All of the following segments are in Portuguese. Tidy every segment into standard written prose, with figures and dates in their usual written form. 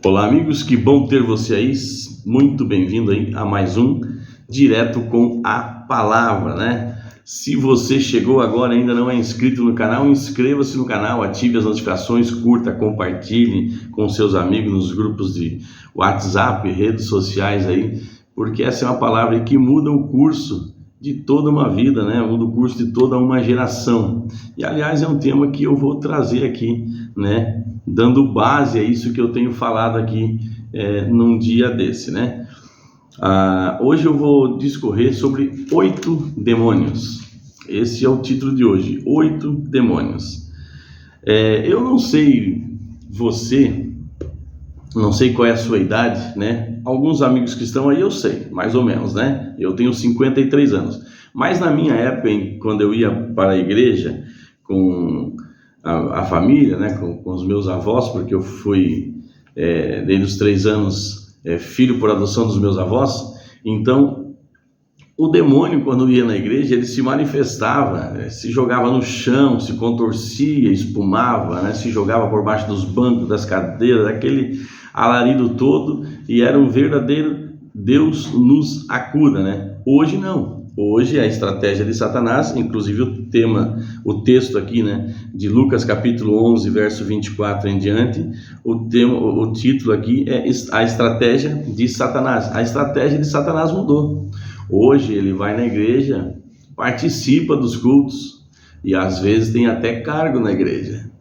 Olá amigos, que bom ter você aí, muito bem-vindo aí a mais um Direto com a Palavra, né? Se você chegou agora e ainda não é inscrito no canal, inscreva-se no canal, ative as notificações, curta, compartilhe com seus amigos nos grupos de WhatsApp, redes sociais aí, porque essa é uma palavra que muda o curso de toda uma vida, né? Muda o curso de toda uma geração. E aliás é um tema que eu vou trazer aqui, né? Dando base a isso que eu tenho falado aqui num dia desse, né? Hoje eu vou discorrer sobre 8 demônios. Esse é o título de hoje, 8 demônios. Eu não sei você, não sei qual é a sua idade, né? Alguns amigos que estão aí eu sei, mais ou menos, né? Eu tenho 53 anos. Mas na minha época, quando eu ia para a igreja com a família, né? Com os meus avós, porque eu fui, desde os 3 anos, filho por adoção dos meus avós. Então, o demônio, quando ia na igreja, ele se manifestava, se jogava no chão, se contorcia, espumava, né? Se jogava por baixo dos bancos, das cadeiras, aquele alarido todo, e era um verdadeiro Deus nos acuda, né? Hoje não. Hoje a estratégia de Satanás, inclusive o texto aqui, né, de Lucas capítulo 11, verso 24 em diante, o título aqui é a estratégia de Satanás. A estratégia de Satanás mudou. Hoje ele vai na igreja, participa dos cultos e às vezes tem até cargo na igreja.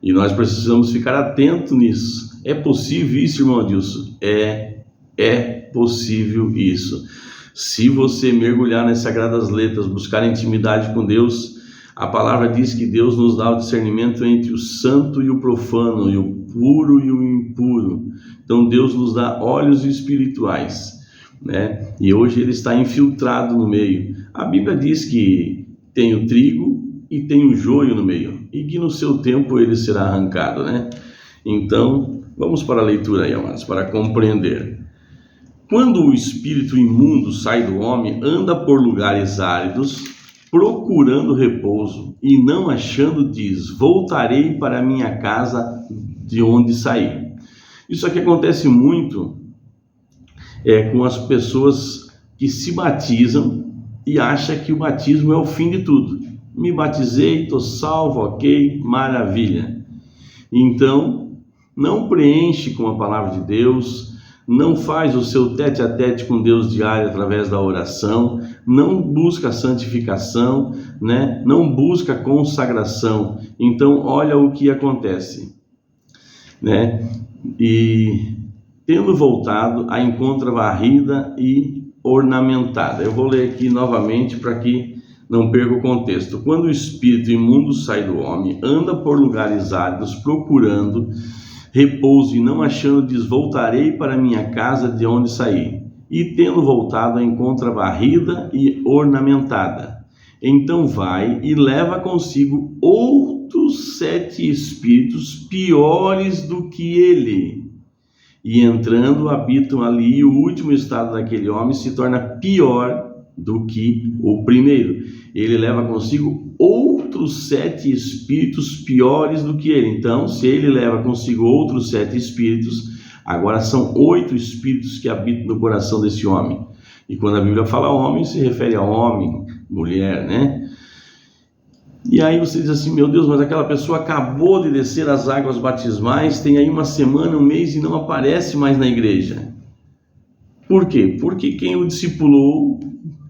E nós precisamos ficar atentos nisso. É possível isso, irmão Adilson? É possível isso. Se você mergulhar nas Sagradas Letras, buscar intimidade com Deus, a palavra diz que Deus nos dá o discernimento entre o santo e o profano, e o puro e o impuro. Então Deus nos dá olhos espirituais, né? E hoje ele está infiltrado no meio. A Bíblia diz que tem o trigo e tem o joio no meio, e que no seu tempo ele será arrancado, né? Então, vamos para a leitura aí, amados, para compreender. Quando o espírito imundo sai do homem, anda por lugares áridos, procurando repouso, e não achando, diz: voltarei para a minha casa de onde saí. Isso aqui acontece muito com as pessoas que se batizam e acham que o batismo é o fim de tudo. Me batizei, estou salvo, ok, maravilha. Então, não preenche com a palavra de Deus, não faz o seu tete-a-tete com Deus diário através da oração, não busca santificação, né? Não busca consagração. Então, olha o que acontece, né? E tendo voltado, a encontra varrida e ornamentada. Eu vou ler aqui novamente para que não perca o contexto. Quando o espírito imundo sai do homem, anda por lugares áridos, procurando repouso e não achando, diz: voltarei para minha casa de onde saí. E tendo voltado, a encontra varrida e ornamentada. Então vai e leva consigo outros 7 espíritos piores do que ele. E entrando, habitam ali, e o último estado daquele homem se torna pior do que o primeiro. Ele leva consigo outros 7 espíritos piores do que ele. Então, se ele leva consigo outros 7 espíritos, agora são 8 espíritos que habitam no coração desse homem. E quando a Bíblia fala homem, se refere a homem, mulher, né? E aí você diz assim: meu Deus, mas aquela pessoa acabou de descer as águas batismais, tem aí uma semana, um mês e não aparece mais na igreja. Por quê? Porque quem o discipulou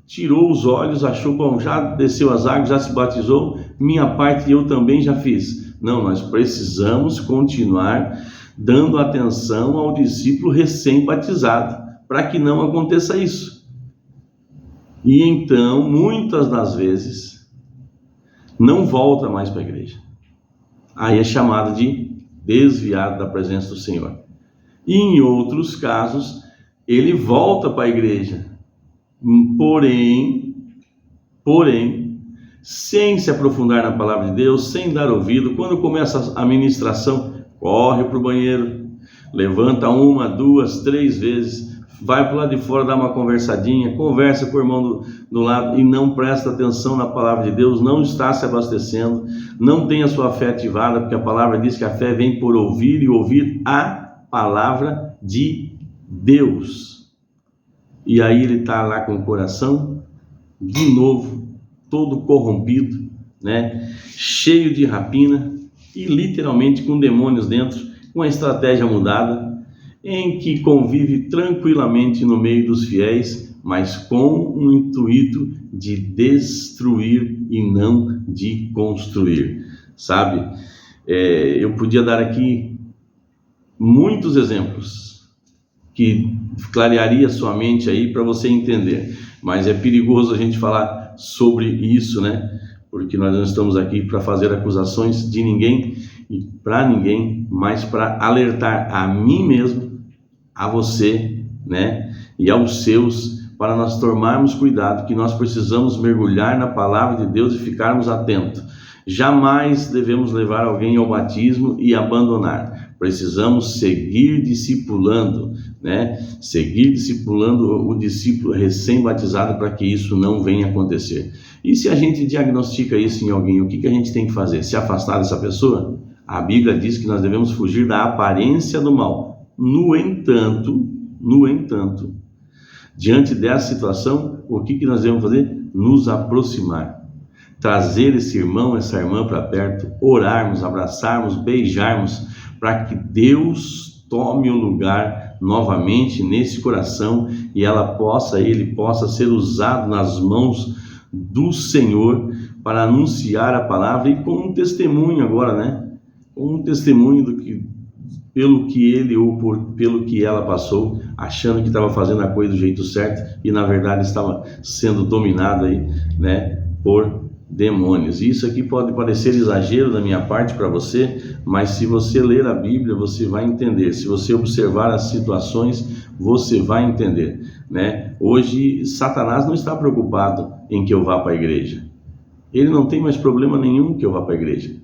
tirou os olhos, achou: bom, já desceu as águas, já se batizou, minha parte eu também já fiz. Não, nós precisamos continuar dando atenção ao discípulo recém-batizado, para que não aconteça isso. E então, muitas das vezes, não volta mais para a igreja. Aí é chamado de desviado da presença do Senhor. E em outros casos, ele volta para a igreja, porém, sem se aprofundar na palavra de Deus, sem dar ouvido. Quando começa a ministração, corre para o banheiro, levanta 1, 2, 3 vezes, vai para o lado de fora, dá uma conversadinha, conversa com o irmão do lado e não presta atenção na palavra de Deus, não está se abastecendo, não tem a sua fé ativada, porque a palavra diz que a fé vem por ouvir e ouvir a palavra de Deus. E aí ele está lá com o coração, de novo, todo corrompido, né? Cheio de rapina e literalmente com demônios dentro, com a estratégia mudada, em que convive tranquilamente no meio dos fiéis, mas com o intuito de destruir e não de construir, sabe? Eu podia dar aqui muitos exemplos que clarearia sua mente aí para você entender, mas é perigoso a gente falar sobre isso, né? Porque nós não estamos aqui para fazer acusações de ninguém e para ninguém, mas para alertar a mim mesmo, a você, né? E aos seus, para nós tomarmos cuidado, que nós precisamos mergulhar na palavra de Deus e ficarmos atentos. Jamais devemos levar alguém ao batismo e abandonar. Precisamos seguir discipulando, né? Seguir discipulando o discípulo recém-batizado para que isso não venha acontecer. E se a gente diagnostica isso em alguém, o que a gente tem que fazer? Se afastar dessa pessoa? A Bíblia diz que nós devemos fugir da aparência do mal. No entanto, diante dessa situação, o que nós devemos fazer? Nos aproximar. Trazer esse irmão, essa irmã para perto, orarmos, abraçarmos, beijarmos, para que Deus tome o lugar novamente nesse coração e ele possa ser usado nas mãos do Senhor para anunciar a palavra e com um testemunho agora, né? Um testemunho pelo que ele ou pelo que ela passou, achando que estava fazendo a coisa do jeito certo e na verdade estava sendo dominado aí, né, por demônios. Isso aqui pode parecer exagero da minha parte para você, mas se você ler a Bíblia, você vai entender. Se você observar as situações, você vai entender, né? Hoje, Satanás não está preocupado em que eu vá para a igreja. Ele não tem mais problema nenhum que eu vá para a igreja,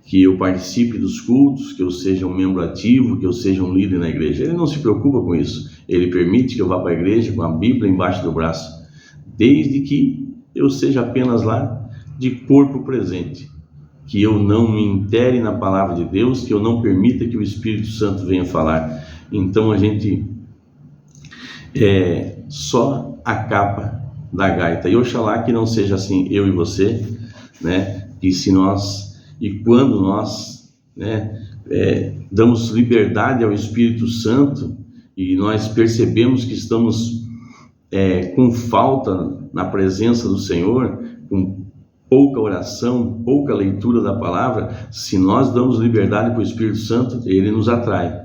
que eu participe dos cultos, que eu seja um membro ativo, que eu seja um líder na igreja. Ele não se preocupa com isso. Ele permite que eu vá para a igreja com a Bíblia embaixo do braço, desde que eu seja apenas lá de corpo presente, que eu não me intere na palavra de Deus, que eu não permita que o Espírito Santo venha falar. Então a gente só a capa da gaita. E oxalá que não seja assim eu e você, né? E quando nós, né, damos liberdade ao Espírito Santo e nós percebemos que estamos com falta na presença do Senhor, com pouca oração, pouca leitura da palavra, se nós damos liberdade para o Espírito Santo, ele nos atrai,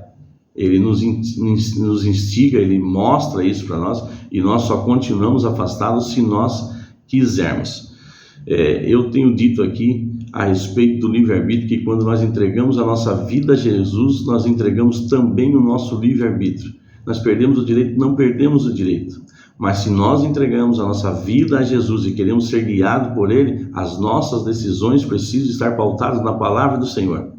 ele nos instiga, ele mostra isso para nós e nós só continuamos afastados se nós quisermos. Eu tenho dito aqui a respeito do livre-arbítrio que quando nós entregamos a nossa vida a Jesus, nós entregamos também o nosso livre-arbítrio. Nós perdemos o direito? Não perdemos o direito. Mas se nós entregamos a nossa vida a Jesus e queremos ser guiados por Ele, as nossas decisões precisam estar pautadas na palavra do Senhor.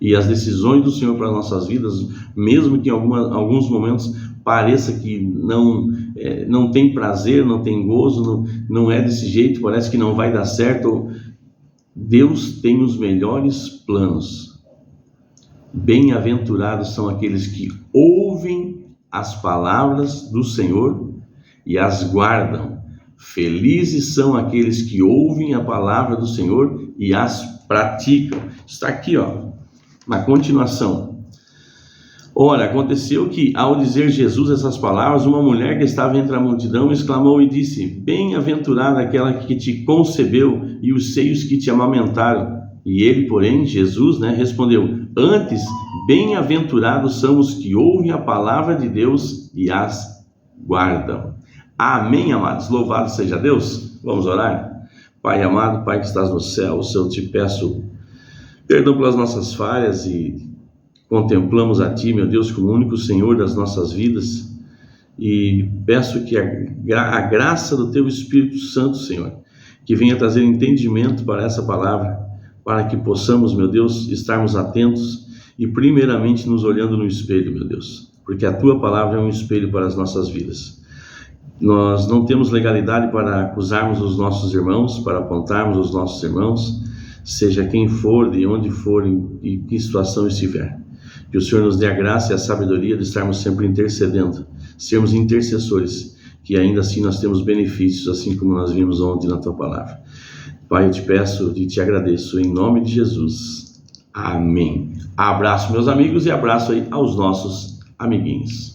E as decisões do Senhor para as nossas vidas, mesmo que em alguns momentos pareça que não tem prazer, não tem gozo, não é desse jeito, parece que não vai dar certo, Deus tem os melhores planos. Bem-aventurados são aqueles que ouvem as palavras do Senhor e as guardam. Felizes são aqueles que ouvem a palavra do Senhor e as praticam. Está aqui, na continuação. Ora, aconteceu que, ao dizer Jesus essas palavras, uma mulher que estava entre a multidão exclamou e disse: Bem-aventurada aquela que te concebeu e os seios que te amamentaram. E ele, porém, Jesus, respondeu: Antes, bem-aventurados são os que ouvem a palavra de Deus e as guardam. Amém, amados? Louvado seja Deus. Vamos orar? Pai amado, Pai que estás no céu, eu te peço perdão pelas nossas falhas e contemplamos a Ti, meu Deus, como único Senhor das nossas vidas, e peço que a graça do Teu Espírito Santo, Senhor, que venha trazer entendimento para essa palavra, para que possamos, meu Deus, estarmos atentos e primeiramente nos olhando no espelho, meu Deus, porque a Tua palavra é um espelho para as nossas vidas. Nós não temos legalidade para acusarmos os nossos irmãos, para apontarmos os nossos irmãos, seja quem for, de onde for, em que situação estiver. Que o Senhor nos dê a graça e a sabedoria de estarmos sempre intercedendo, sermos intercessores, que ainda assim nós temos benefícios, assim como nós vimos ontem na Tua Palavra. Pai, eu te peço e te agradeço em nome de Jesus. Amém. Abraço, meus amigos, e abraço aí aos nossos amiguinhos.